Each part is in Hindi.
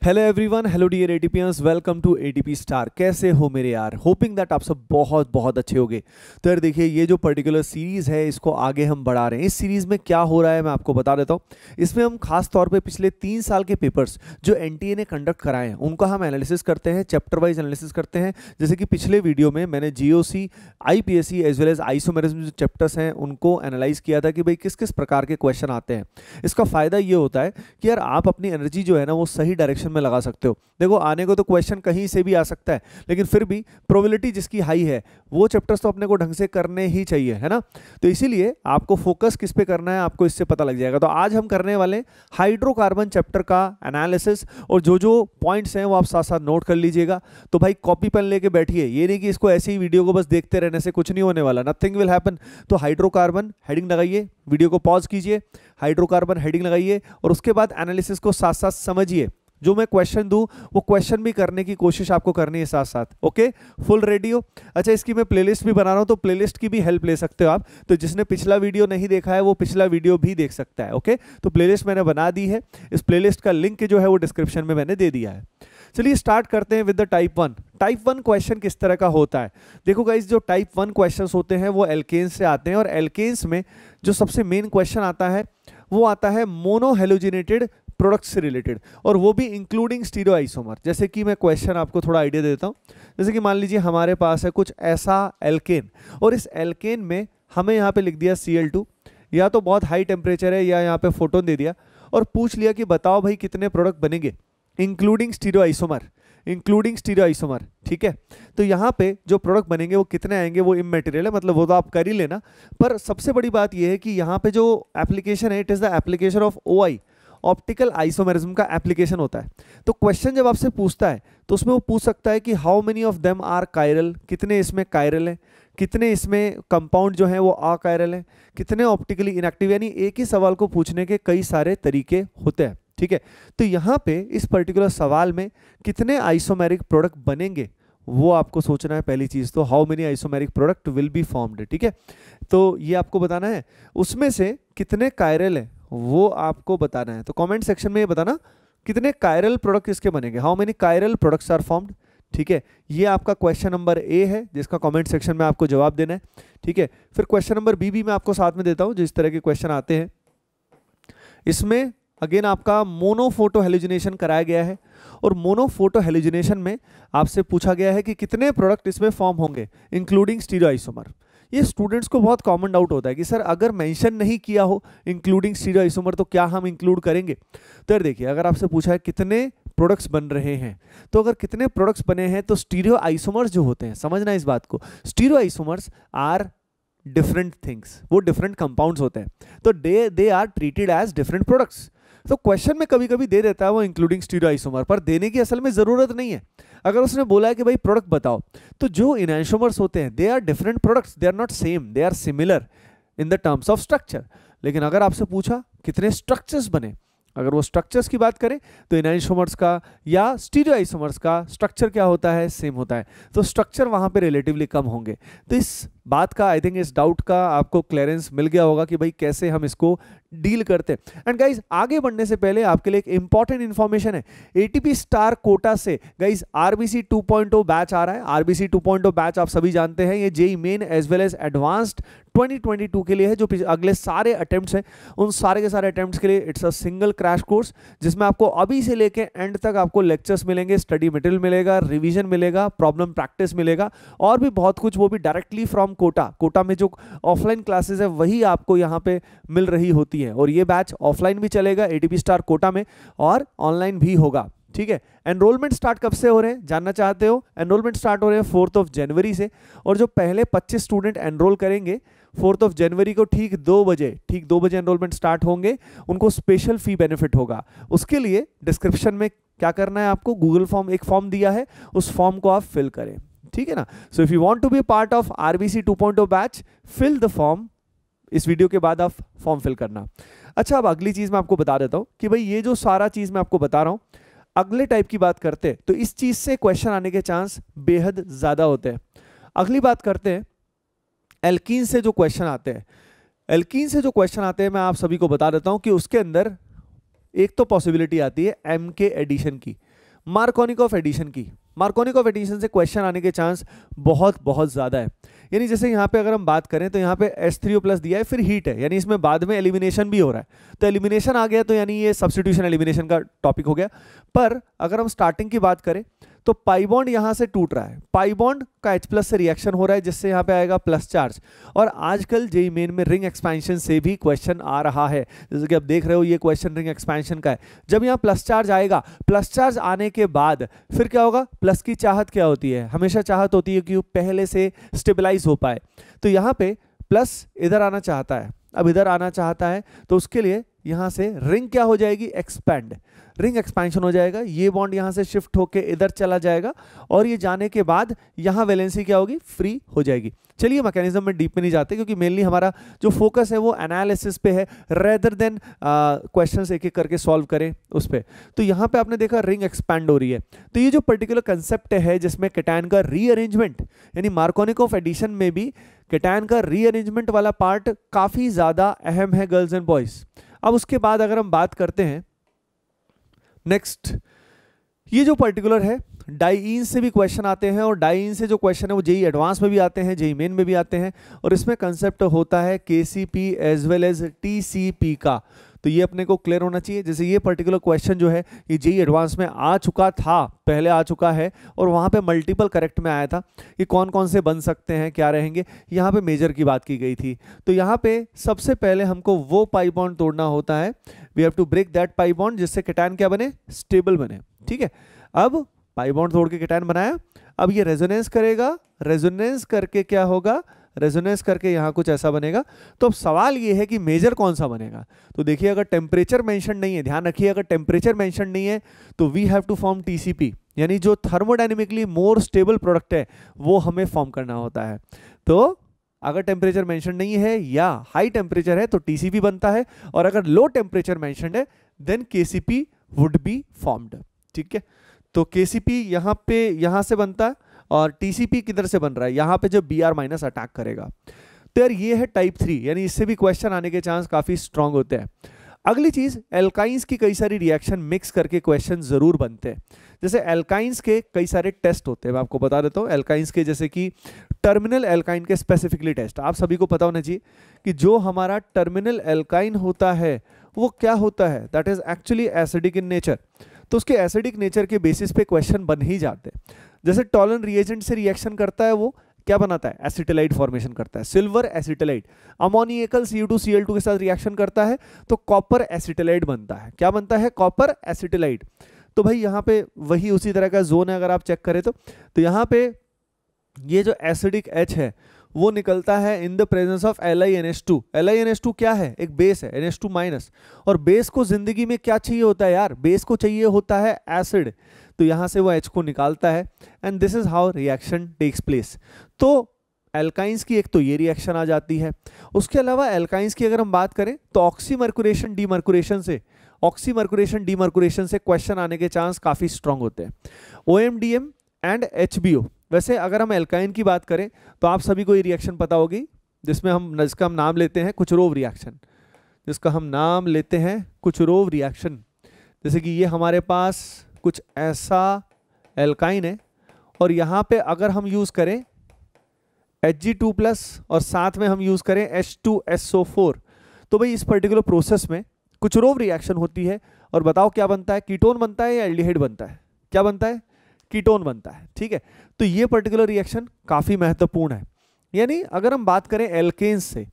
Hello everyone, hello dear ATPians, welcome to ATP star. कैसे हो मेरे यार? होपिंग दैट आप सब बहुत बहुत अच्छे होंगे। तो यार देखिए, ये जो पर्टिकुलर सीरीज़ है इसको आगे हम बढ़ा रहे हैं। इस सीरीज़ में क्या हो रहा है मैं आपको बता देता हूँ। इसमें हम खास तौर पे पिछले 3 साल के पेपर्स जो एनटीए ने कंडक्ट कराए हैं उनका हम एनालिसिस करते हैं, चैप्टर वाइज एनालिसिस करते हैं। जैसे कि पिछले वीडियो में मैंने GOC, IPSC as well as isomerism जो चैप्टर्स हैं उनको एनालाइज किया था कि भाई किस किस प्रकार के क्वेश्चन आते हैं। इसका फ़ायदा ये होता है कि यार आप अपनी एनर्जी जो है ना वो सही डायरेक्शन में लगा सकते हो। देखो, आने को तो क्वेश्चन कहीं से भी आ सकता है, लेकिन फिर भी प्रोबेबिलिटी जिसकी हाई है वो चैप्टर्स तो अपने को ढंग से करने ही चाहिए, है ना। तो इसीलिए आपको फोकस किस पे करना है आपको इससे पता लग जाएगा। तो आज हम करने वाले हाइड्रोकार्बन चैप्टर का एनालिसिस, और जो जो पॉइंट्स हैं वो आप साथ साथ नोट कर लीजिएगा। तो भाई कॉपी पेन लेके बैठिए, ये नहीं कि इसको ऐसे ही वीडियो को बस देखते रहने से कुछ नहीं होने वाला, नथिंग विल हैपन। तो हाइड्रोकार्बन हेडिंग लगाइए, वीडियो को पॉज कीजिए, हाइड्रोकार्बन हेडिंग लगाइए और उसके बाद एनालिसिस को साथ साथ समझिए। जो मैं क्वेश्चन दूं वो क्वेश्चन भी करने की कोशिश आपको करनी है साथ साथ। ओके, फुल रेडी हो? अच्छा, इसकी मैं प्लेलिस्ट भी बना रहा हूं, तो प्लेलिस्ट की भी हेल्प ले सकते हो आप। तो जिसने पिछला वीडियो नहीं देखा है वो पिछला वीडियो भी देख सकता है। ओके, तो प्लेलिस्ट मैंने बना दी है, इस प्लेलिस्ट का लिंक जो है वो डिस्क्रिप्शन में मैंने दे दिया है। चलिए स्टार्ट करते हैं with the type 1। Type 1 question किस तरह का होता है? देखो गाइस, जो टाइप 1 क्वेश्चंस होते हैं वो एल्केन्स से आते हैं, और एल्केन्स में जो सबसे मेन क्वेश्चन आता है वो आता है मोनोहेलोजिनेटेड प्रोडक्ट्स से रिलेटेड, और वो भी इंक्लूडिंग स्टीरियोआइसोमर। जैसे कि मैं क्वेश्चन आपको थोड़ा आइडिया देता हूँ। जैसे कि मान लीजिए हमारे पास है कुछ ऐसा एल्केन, और इस एल्केन में हमें यहाँ पे लिख दिया Cl2, या तो बहुत हाई टेम्परेचर है या यहाँ पे फोटोन दे दिया, और पूछ लिया कि बताओ भाई कितने प्रोडक्ट बनेंगे इंक्लूडिंग स्टीरियोआइसोमर, इंक्लूडिंग स्टीरियोआइसोमर। ठीक है, तो यहाँ पे जो प्रोडक्ट बनेंगे वो कितने आएंगे वो इमैटेरियल है, मतलब वो तो आप कर ही लेना। पर सबसे बड़ी बात ये है कि यहाँ पे जो एप्लीकेशन है, it is the application of OI, optical isomerism का एप्लीकेशन होता है। तो क्वेश्चन जब आपसे पूछता है तो उसमें वो पूछ सकता है कि how many of them are chiral, कितने इसमें कायरल हैं, कितने इसमें कंपाउंड जो हैं वो अकायरल हैं, कितने ऑप्टिकली इनएक्टिव। यानी एक ही सवाल को पूछने के कई सारे तरीके होते हैं। ठीक है, तो यहाँ पे इस पर्टिकुलर सवाल में कितने आइसोमेरिक प्रोडक्ट बनेंगे वो आपको सोचना है पहली चीज। तो how many isomeric product will be formed, ठीक है, तो ये आपको बताना है। उसमें से कितने कायरल है वो आपको बताना है। तो कमेंट सेक्शन में ये बताना कितने कायरल प्रोडक्ट इसके बनेंगे, how many chiral products are formed. ठीक है, ये आपका क्वेश्चन नंबर ए है जिसका कमेंट सेक्शन में आपको जवाब देना है। ठीक है, फिर क्वेश्चन नंबर बी भी मैं आपको साथ में देता हूं, जिस तरह के क्वेश्चन आते हैं इसमें अगेन आपका मोनोफोटो हेलोजिनेशन कराया गया है, और मोनोफोटो हेलोजिनेशन में आपसे पूछा गया है कि कितने प्रोडक्ट इसमें फॉर्म होंगे इंक्लूडिंग स्टीरियोआइसोमर। ये स्टूडेंट्स को बहुत कॉमन डाउट होता है कि सर अगर मेंशन नहीं किया हो इंक्लूडिंग स्टीरियोआइसोमर तो क्या हम इंक्लूड करेंगे। तो यार देखिए, अगर आपसे पूछा है कितने प्रोडक्ट्स बन रहे हैं, तो अगर कितने प्रोडक्ट्स बने हैं तो स्टीरियोआइसोमर्स जो होते हैं, समझना इस बात को, स्टीरियोआइसोमर्स आर डिफरेंट थिंग्स, वो डिफरेंट कंपाउंड्स होते हैं, तो they are treated as different products. तो क्वेश्चन में कभी कभी दे देता है वो इंक्लूडिंग स्टीरियोआइसोमर, पर देने की असल में जरूरत नहीं है। अगर उसने बोला है कि भाई प्रोडक्ट बताओ, तो जो इनैंशोमर्स होते हैं they are different products, they are not same, they are similar in the terms of structure. लेकिन अगर आपसे पूछा कितने स्ट्रक्चर्स बने, अगर वो स्ट्रक्चर्स की बात करें तो इनैंशोमर्स का या स्टीरियोआइसोमर्स का स्ट्रक्चर क्या होता है, सेम होता है, तो स्ट्रक्चर वहां पे रिलेटिवली कम होंगे। तो इस बात का, आई थिंक इस डाउट का आपको क्लियरेंस मिल गया होगा कि भाई कैसे हम इसको डील करते हैं। एंड गाइज, आगे बढ़ने से पहले आपके लिए एक इंपॉर्टेंट इंफॉर्मेशन है। एटीपी स्टार कोटा से गाइज आरबीसी 2.0 बैच आ रहा है। आरबीसी 2.0 बैच आप सभी जानते हैं, ये JEE Main as well as Advanced 2022 के लिए है। जो अगले सारे अटेम्प्ट्स हैं उन सारे के सारे अटेम्प्ट्स के लिए it's a single crash course, जिसमें आपको अभी से लेके एंड तक आपको लेक्चर्स मिलेंगे, स्टडी मटेरियल मिलेगा, रिवीजन मिलेगा, प्रॉब्लम प्रैक्टिस मिलेगा, और भी बहुत कुछ, वो भी डायरेक्टली फ्रॉम कोटा में जो ऑफलाइन क्लासेस है वही आपको यहाँ पे मिल रही होती है। और ये बैच ऑफलाइन भी चलेगा एटीपी स्टार कोटा में, और ऑनलाइन भी होगा। ठीक है, एनरोलमेंट स्टार्ट कब से हो रहे हैं जानना चाहते हो? एनरोलमेंट स्टार्ट हो रहे हैं 4 जनवरी से, और जो पहले 25 स्टूडेंट एनरोल करेंगे 4 जनवरी को ठीक 2 बजे एनरोलमेंट स्टार्ट होंगे, उनको स्पेशल फी बेनिफिट होगा। उसके लिए डिस्क्रिप्शन में क्या करना है, आपको गूगल फॉर्म, एक फॉर्म दिया है, उस फॉर्म को आप फिल करें। ठीक है ना। So if you want to be part of RBC 2.0 batch, fill the form. इस वीडियो के बाद आप फॉर्म फिल करना। अच्छा, अब अगली चीज मैं आपको बता देता हूं कि भाई ये जो सारा चीज मैं आपको बता रहा हूं, अगले टाइप की बात करते हैं तो इस चीज से क्वेश्चन आने के चांस बेहद ज्यादा होते हैं। अगली बात करते हैं एल्कीन से जो क्वेश्चन आते हैं। एल्कीन से जो क्वेश्चन आते हैं मैं आप सभी को बता देता हूं कि उसके अंदर एक तो पॉसिबिलिटी आती है एम के एडिशन की। मार्कोनिकॉफ एडिशन की। मार्कोनिकॉफ एडिशन से क्वेश्चन आने के चांस बहुत बहुत ज़्यादा है। यानी जैसे यहाँ पे अगर हम बात करें तो यहाँ पे H3O+ दिया है, फिर हीट है, यानी इसमें बाद में एलिमिनेशन भी हो रहा है, तो एलिमिनेशन आ गया तो यानी ये सब्स्टिट्यूशन एलिमिनेशन का टॉपिक हो गया। पर अगर हम स्टार्टिंग की बात करें तो पाई बॉन्ड यहाँ से टूट रहा है, पाई बॉन्ड का H+ से रिएक्शन हो रहा है, जिससे यहाँ पे आएगा प्लस चार्ज। और आजकल जेईई मेन में रिंग एक्सपेंशन से भी क्वेश्चन आ रहा है, जैसे कि आप देख रहे हो ये क्वेश्चन रिंग एक्सपेंशन का है। जब यहाँ प्लस चार्ज आएगा, प्लस चार्ज आने के बाद फिर क्या होगा, प्लस की चाहत क्या होती है, हमेशा चाहत होती है कि वो पहले से स्टेबलाइज हो पाए। तो यहाँ पे प्लस इधर आना चाहता है, अब इधर आना चाहता है, तो उसके लिए यहाँ से रिंग क्या हो जाएगी, एक्सपैंड, रिंग एक्सपेंशन हो जाएगा। ये बॉन्ड यहाँ से शिफ्ट होके इधर चला जाएगा और ये जाने के बाद यहाँ वैलेंसी क्या होगी, फ्री हो जाएगी। चलिए मैकेनिज्म में डीप में नहीं जाते, क्योंकि मेनली हमारा जो फोकस है वो एनालिसिस पे है, रेदर देन क्वेश्चंस एक एक करके सॉल्व करें उस पे। तो यहाँ पे आपने देखा रिंग एक्सपैंड हो रही है। तो ये जो पर्टिकुलर कंसेप्ट है जिसमें केटायन का रीअरेंजमेंट, यानी मार्कोनिकॉफ एडिशन में भी केटायन का रीअरेंजमेंट वाला पार्ट काफ़ी ज़्यादा अहम है गर्ल्स एंड बॉयज़। अब उसके बाद अगर हम बात करते हैं नेक्स्ट, ये जो पर्टिकुलर है डाइईन से भी क्वेश्चन आते हैं, और डाइईन से जो क्वेश्चन है वो जेईई एडवांस में भी आते हैं, जेईई मेन में भी आते हैं, और इसमें कंसेप्ट होता है KCP as well as TCP का। तो ये अपने को क्लियर होना चाहिए। जैसे ये पर्टिकुलर क्वेश्चन जो है ये जेईई एडवांस में आ चुका था, पहले आ चुका है, और वहाँ पे मल्टीपल करेक्ट में आया था कि कौन कौन से बन सकते हैं, क्या रहेंगे। यहाँ पे मेजर की बात की गई थी। तो यहाँ पे सबसे पहले हमको वो पाई बॉन्ड तोड़ना होता है, we have to break that pi bond, जिससे केटायन क्या बने, स्टेबल बने। ठीक है, अब पाई बॉन्ड तोड़ के केटायन बनाया, अब ये रेजोनेंस करेगा, रेजोनेंस करके क्या होगा, रेजोनेंस करके यहाँ कुछ ऐसा बनेगा। तो अब सवाल ये है कि मेजर कौन सा बनेगा। तो देखिए अगर टेम्परेचर मेंशन नहीं है, ध्यान रखिए अगर टेम्परेचर मेंशन नहीं है तो we have to form TCP, यानी जो थर्मोडायनेमिकली मोर स्टेबल प्रोडक्ट है वो हमें फॉर्म करना होता है। तो अगर टेम्परेचर मेंशन नहीं है या हाई टेम्परेचर है तो टीसीपी बनता है, और अगर लो टेम्परेचर मेंशनड है then KCP would be formed. ठीक है, तो केसीपी यहाँ पे यहाँ से बनता है, और टीसीपी किधर से बन रहा है, यहाँ पे जब Br- अटैक करेगा। तो यार ये है टाइप 3, यानी इससे भी क्वेश्चन आने के चांस काफी स्ट्रांग होते हैं। अगली चीज, एल्काइंस की कई सारी रिएक्शन मिक्स करके क्वेश्चन जरूर बनते हैं। जैसे एल्काइंस के कई सारे टेस्ट होते हैं, मैं आपको बता देता हूँ। एल्काइंस के जैसे कि टर्मिनल एल्काइन के स्पेसिफिकली टेस्ट आप सभी को पता होना चाहिए कि जो हमारा टर्मिनल एल्काइन होता है वो क्या होता है, that is actually acidic in nature. तो उसके एसिडिक नेचर के बेसिस पे क्वेश्चन बन ही जाते हैं। जैसे टॉलन रिएजेंट से रिएक्शन करता है, वो क्या बनाता है, एसिटिलाइट फॉर्मेशन करता है, सिल्वर एसिटिलाइट। अमोनियकल Cu2Cl2 के साथ रिएक्शन करता है तो कॉपर एसिटिलाइट बनता है। क्या बनता है, कॉपर एसिटिलाइट। तो भाई यहाँ पे वही उसी तरह का जोन है, अगर आप चेक करें तो यहाँ पे ये जो एसिडिक H है वो निकलता है in the presence of LiNH2। LiNH2 क्या है, एक बेस है, NH2-। और बेस को जिंदगी में क्या चाहिए होता है यार, बेस को चाहिए होता है एसिड। तो यहाँ से वो H को निकालता है, and this is how reaction takes place. तो एल्काइंस की एक तो ये रिएक्शन आ जाती है। उसके अलावा एल्काइंस की अगर हम बात करें तो ऑक्सीमर्कुरेशन डीमर्कुरेशन से क्वेश्चन आने के चांस काफी स्ट्रांग होते हैं। OMDM and HBO। वैसे अगर हम एल्काइन की बात करें तो आप सभी को ये रिएक्शन पता होगी, जिसका हम नाम लेते हैं कुचरोव रिएक्शन, जैसे कि ये हमारे पास कुछ ऐसा एल्काइन है, और यहाँ पे अगर हम यूज करें Hg2+ और साथ में हम यूज करें H2SO4, तो भाई इस पर्टिकुलर प्रोसेस में कुचरोव रिएक्शन होती है। और बताओ क्या बनता है, कीटोन बनता है या एल्डिहाइड बनता है, क्या बनता है, कीटोन बनता है। ठीक है, तो ये पर्टिकुलर रिएक्शन काफी महत्वपूर्ण है। यानी अगर हम बात करें एल्केन्स से,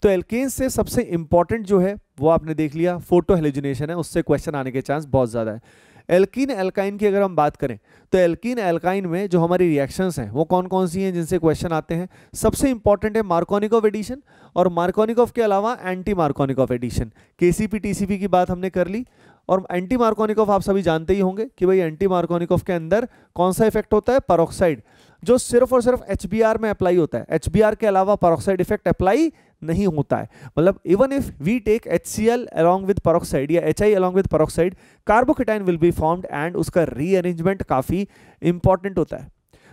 तो एल्केन्स से सबसे इंपॉर्टेंट जो है वो आपने देख लिया, फोटो हेलोजिनेशन है, उससे क्वेश्चन आने के चांस बहुत ज्यादा है। एल्कीन एल्काइन की अगर हम बात करें तो एल्कीन एल्काइन में जो हमारी रिएक्शंस हैं वो कौन कौन सी हैं जिनसे क्वेश्चन आते हैं। सबसे इंपॉर्टेंट है मार्कोनिकॉफ एडिशन, और मार्कोनिकॉफ के अलावा anti Markovnikov addition. KCP TCP की बात हमने कर ली, और एंटी मार्कोनिकॉफ आप सभी जानते ही होंगे कि भाई एंटी मार्कोनिकॉफ के अंदर कौन सा इफेक्ट होता है, पेरोक्साइड, जो सिर्फ और सिर्फ HBr में अप्लाई होता है। HBr के अलावा पेरोक्साइड इफेक्ट अप्लाई नहीं होता है। मतलब even if we take HCl along with peroxide या HI along with peroxide, carbocation will be formed, and उसका रीअरेंजमेंट काफी इंपॉर्टेंट होता है।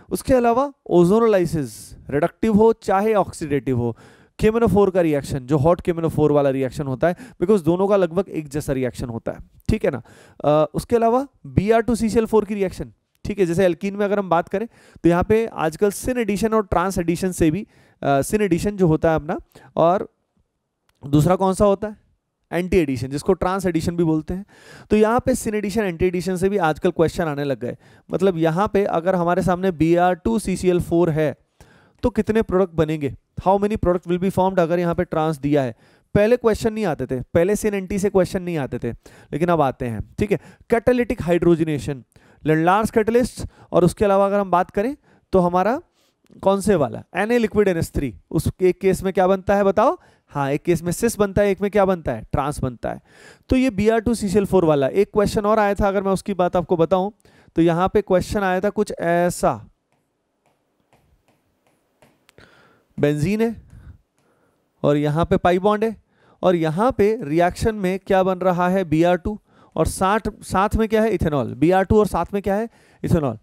उसके अलावा ओजोनोलाइसिस, रिडक्टिव हो चाहे ऑक्सीडेटिव हो, KMnO4 का रिएक्शन, जो हॉट KMnO4 वाला रिएक्शन होता है, बिकॉज दोनों का लगभग एक जैसा रिएक्शन होता है, ठीक है ना। उसके अलावा Br2CCl4 की रिएक्शन, ठीक है, जैसे एल्कीन में अगर हम बात करें तो यहाँ पे आजकल सिन एडिशन और ट्रांस एडिशन से भी सिन एडिशन जो होता है अपना, और दूसरा कौन सा होता है, एंटी एडिशन, जिसको ट्रांस एडिशन भी बोलते हैं। तो यहाँ पे सिन एडिशन एंटी एडिशन से भी आजकल क्वेश्चन आने लग गए। मतलब यहाँ पे अगर हमारे सामने Br2CCl4 है तो कितने प्रोडक्ट बनेंगे, how many product will be formed, अगर यहाँ पे ट्रांस दिया है। पहले क्वेश्चन नहीं आते थे, पहले सिन एंटी से क्वेश्चन नहीं आते थे, लेकिन अब आते हैं, ठीक है। कैटालिटिक हाइड्रोजनेशन, लेंडार्स कैटलिस्ट, और उसके अलावा अगर हम बात करें तो हमारा कौन से वाला Na लिक्विड NH3, उस एक केस में क्या बनता है बताओ, हाँ एक केस में सिस बनता है, एक में क्या बनता है, ट्रांस बनता है। तो ये Br2CCl4 वाला एक क्वेश्चन और आया था, अगर मैं उसकी बात आपको बताऊं तो यहां पे क्वेश्चन आया था कुछ ऐसा, बेंजीन है और यहां पे पाई बॉन्ड है, और यहां पे रिएक्शन में क्या बन रहा है, Br2 और साथ में क्या है, इथेनॉल। Br2 और साथ में क्या है, इथेनॉल।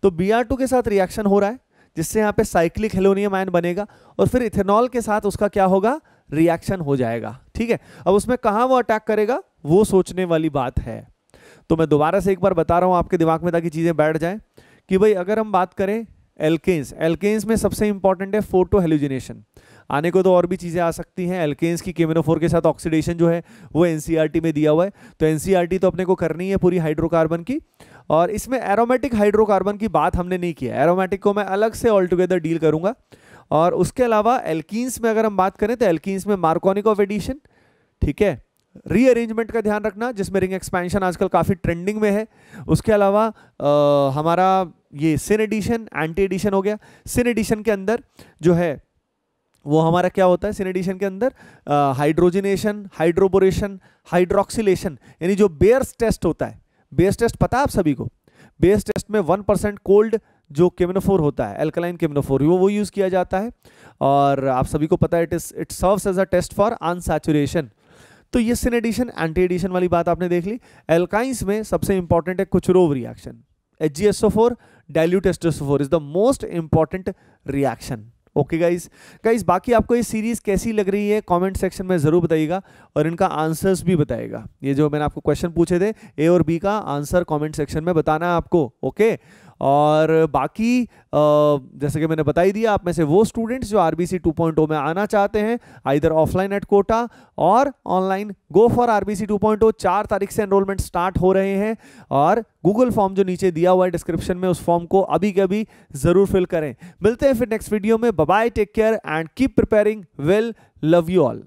तो Br2 के साथ रिएक्शन हो रहा है, जिससे यहाँ पे साइक्लिक हेलोनियम आयन बनेगा, और फिर इथेनॉल के साथ उसका क्या होगा, रिएक्शन हो जाएगा, ठीक है। अब उसमें कहाँ वो अटैक करेगा, वो सोचने वाली बात है। तो मैं दोबारा से एक बार बता रहा हूँ आपके दिमाग में, ताकि चीज़ें बैठ जाएं, कि भाई अगर हम बात करें एल्केन्स, एल्केन्स में सबसे इंपॉर्टेंट है फोटो हेलोजिनेशन। आने को तो और भी चीज़ें आ सकती हैं। एल्केन्स की KMnO4 के साथ ऑक्सीडेशन जो है वो NCERT में दिया हुआ है, तो NCERT तो अपने को करनी है पूरी हाइड्रोकार्बन की, और इसमें एरोमेटिक हाइड्रोकार्बन की बात हमने नहीं की है, एरोमेटिक को मैं अलग से ऑल टुगेदर डील करूंगा। और उसके अलावा एल्कीन्स में अगर हम बात करें तो एल्कीन्स में मार्कोनिक एडिशन, ठीक है, रीअरेंजमेंट का ध्यान रखना, जिसमें रिंग एक्सपेंशन आजकल काफ़ी ट्रेंडिंग में है। उसके अलावा हमारा ये सिन एडिशन, एंटी एडिशन हो गया। सिन एडिशन के अंदर जो है वो हमारा क्या होता है, सिन एडिशन के अंदर हाइड्रोजनेशन, हाइड्रोबोरेशन, हाइड्रोक्सिलेशन, यानी जो बेयर्स टेस्ट होता है, बेयर्स टेस्ट पता है आप सभी को, बेयर्स टेस्ट में 1% कोल्ड जो KMnO4 होता है, एल्कलाइन KMnO4, वो यूज़ किया जाता है, और आप सभी को पता है it serves as a test for unsaturation. तो ये सिन एडिशन, एंटी एडिशन वाली बात आपने देख ली। एल्काइंस में सबसे इंपॉर्टेंट है Kucherov reaction, HgSO4 dilute H2SO4 is the most important reaction. Okay guys, बाकी आपको ये सीरीज कैसी लग रही है कमेंट सेक्शन में जरूर बताइएगा, और इनका आंसर्स भी बताइएगा। ये जो मैंने आपको क्वेश्चन पूछे थे A और B का आंसर कमेंट सेक्शन में बताना है आपको, ओके। और बाकी जैसे कि मैंने बता ही दिया, आप में से वो स्टूडेंट्स जो RBC 2.0 में आना चाहते हैं, आइदर ऑफलाइन एट कोटा और ऑनलाइन, गो फॉर RBC 2.0। 4 तारीख से एनरोलमेंट स्टार्ट हो रहे हैं, और गूगल फॉर्म जो नीचे दिया हुआ है डिस्क्रिप्शन में, उस फॉर्म को अभी के अभी जरूर फिल करें। मिलते हैं फिर नेक्स्ट वीडियो में। Bye bye, take care and keep preparing well, love you all.